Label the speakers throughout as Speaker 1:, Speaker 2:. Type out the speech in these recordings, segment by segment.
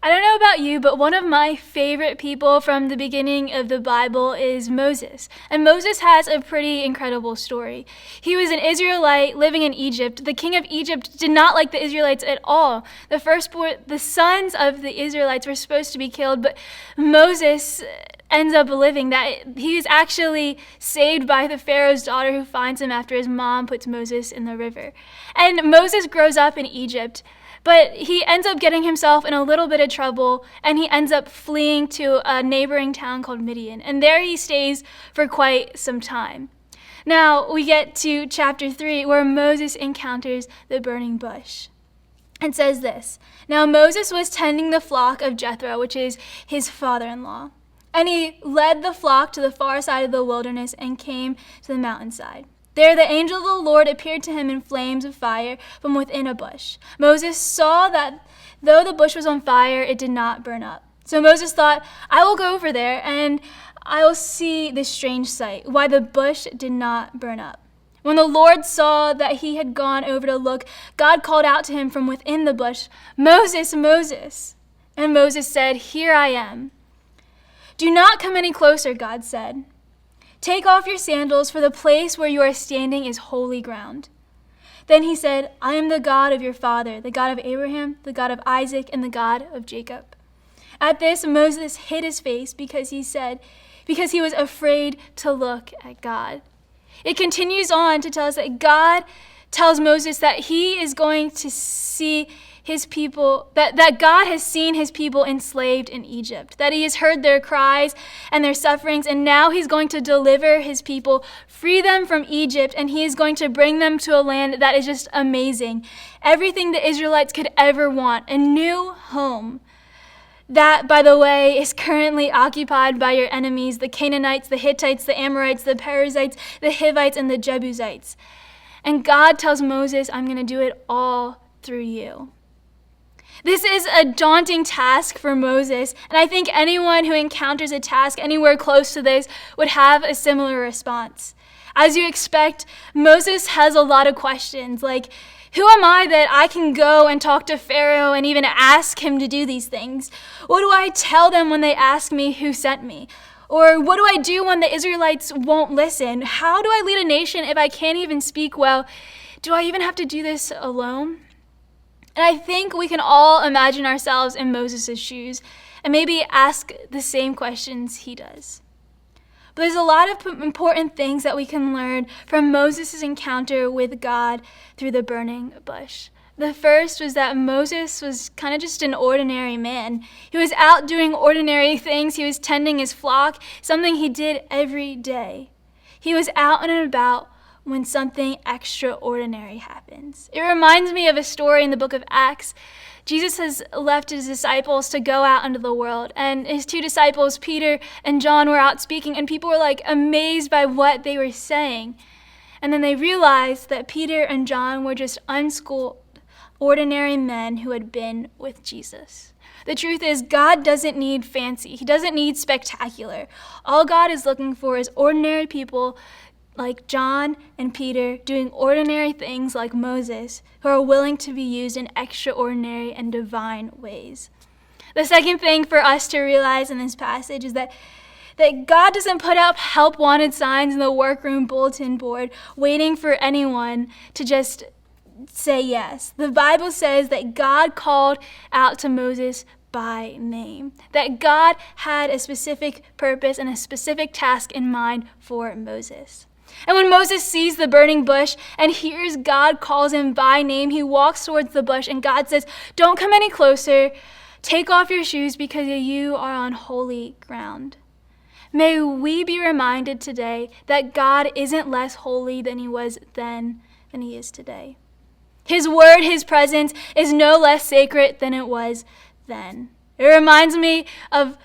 Speaker 1: I don't know about you, but one of my favorite people from the beginning of the Bible is Moses. And Moses has a pretty incredible story. He was an Israelite living in Egypt. The king of Egypt did not like the Israelites at all. The sons of the Israelites were supposed to be killed, but Moses ends up living that. He is actually saved by the Pharaoh's daughter who finds him after his mom puts Moses in the river. And Moses grows up in Egypt. But he ends up getting himself in a little bit of trouble, and he ends up fleeing to a neighboring town called Midian. And there he stays for quite some time. Now we get to chapter 3, where Moses encounters the burning bush. It says this: "Now Moses was tending the flock of Jethro, which is his father-in-law. And he led the flock to the far side of the wilderness and came to the mountainside. There the angel of the Lord appeared to him in flames of fire from within a bush. Moses saw that though the bush was on fire, it did not burn up. So Moses thought, I will go over there and I will see this strange sight, why the bush did not burn up. When the Lord saw that he had gone over to look, God called out to him from within the bush, 'Moses, Moses.' And Moses said, 'Here I am.' 'Do not come any closer,' God said. 'Take off your sandals, for the place where you are standing is holy ground.' Then he said, 'I am the God of your father, the God of Abraham, the God of Isaac, and the God of Jacob.' At this, Moses hid his face because he was afraid to look at God." It continues on to tell us that God tells Moses that he is going to see his people, that God has seen his people enslaved in Egypt, that he has heard their cries and their sufferings, and now he's going to deliver his people, free them from Egypt, and he is going to bring them to a land that is just amazing. Everything the Israelites could ever want, a new home. That, by the way, is currently occupied by your enemies, the Canaanites, the Hittites, the Amorites, the Perizzites, the Hivites, and the Jebusites. And God tells Moses, I'm going to do it all through you. This is a daunting task for Moses, and I think anyone who encounters a task anywhere close to this would have a similar response. As you expect, Moses has a lot of questions, like, who am I that I can go and talk to Pharaoh and even ask him to do these things? What do I tell them when they ask me who sent me? Or what do I do when the Israelites won't listen? How do I lead a nation if I can't even speak well? Do I even have to do this alone? And I think we can all imagine ourselves in Moses' shoes and maybe ask the same questions he does. But there's a lot of important things that we can learn from Moses' encounter with God through the burning bush. The first was that Moses was kind of just an ordinary man. He was out doing ordinary things. He was tending his flock, something he did every day. He was out and about when something extraordinary happens. It reminds me of a story in the book of Acts. Jesus has left his disciples to go out into the world, and his two disciples, Peter and John, were out speaking, and people were amazed by what they were saying. And then they realized that Peter and John were just unschooled, ordinary men who had been with Jesus. The truth is, God doesn't need fancy. He doesn't need spectacular. All God is looking for is ordinary people like John and Peter doing ordinary things like Moses, who are willing to be used in extraordinary and divine ways. The second thing for us to realize in this passage is that God doesn't put up help wanted signs in the workroom bulletin board waiting for anyone to just say yes. The Bible says that God called out to Moses by name, that God had a specific purpose and a specific task in mind for Moses. And when Moses sees the burning bush and hears God calls him by name, he walks towards the bush and God says, "Don't come any closer. Take off your shoes because you are on holy ground." May we be reminded today that God isn't less holy than he was then than he is today. His word, his presence is no less sacred than it was then. It reminds me of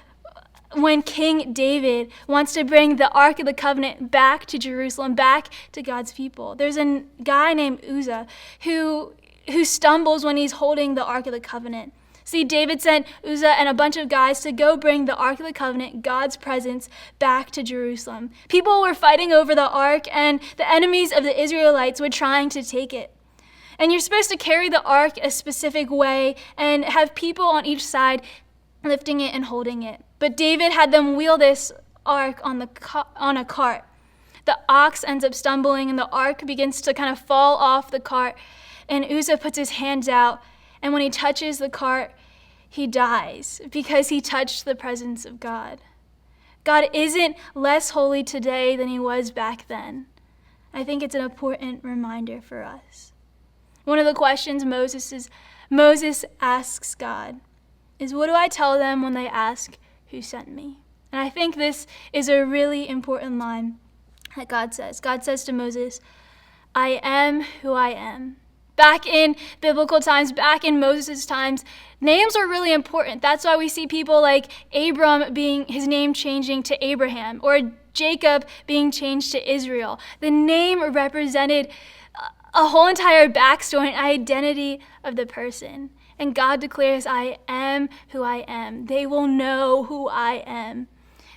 Speaker 1: when King David wants to bring the Ark of the Covenant back to Jerusalem, back to God's people. There's a guy named Uzzah who stumbles when he's holding the Ark of the Covenant. See, David sent Uzzah and a bunch of guys to go bring the Ark of the Covenant, God's presence, back to Jerusalem. People were fighting over the Ark, and the enemies of the Israelites were trying to take it. And you're supposed to carry the Ark a specific way and have people on each side lifting it and holding it. But David had them wheel this ark on a cart. The ox ends up stumbling, and the ark begins to kind of fall off the cart. And Uzzah puts his hands out, and when he touches the cart, he dies because he touched the presence of God. God isn't less holy today than he was back then. I think it's an important reminder for us. One of the questions Moses asks God is, what do I tell them when they ask who sent me? And I think this is a really important line that God says. God says to Moses, I am who I am. Back in biblical times, back in Moses' times, names are really important. That's why we see people like Abram being his name changing to Abraham, or Jacob being changed to Israel. The name represented a whole entire backstory and identity of the person. And God declares, I am who I am. They will know who I am.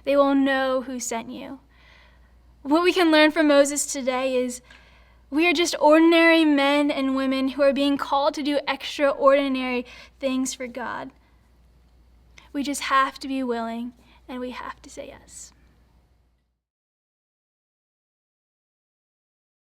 Speaker 1: They will know who sent you. What we can learn from Moses today is we are just ordinary men and women who are being called to do extraordinary things for God. We just have to be willing, and we have to say yes.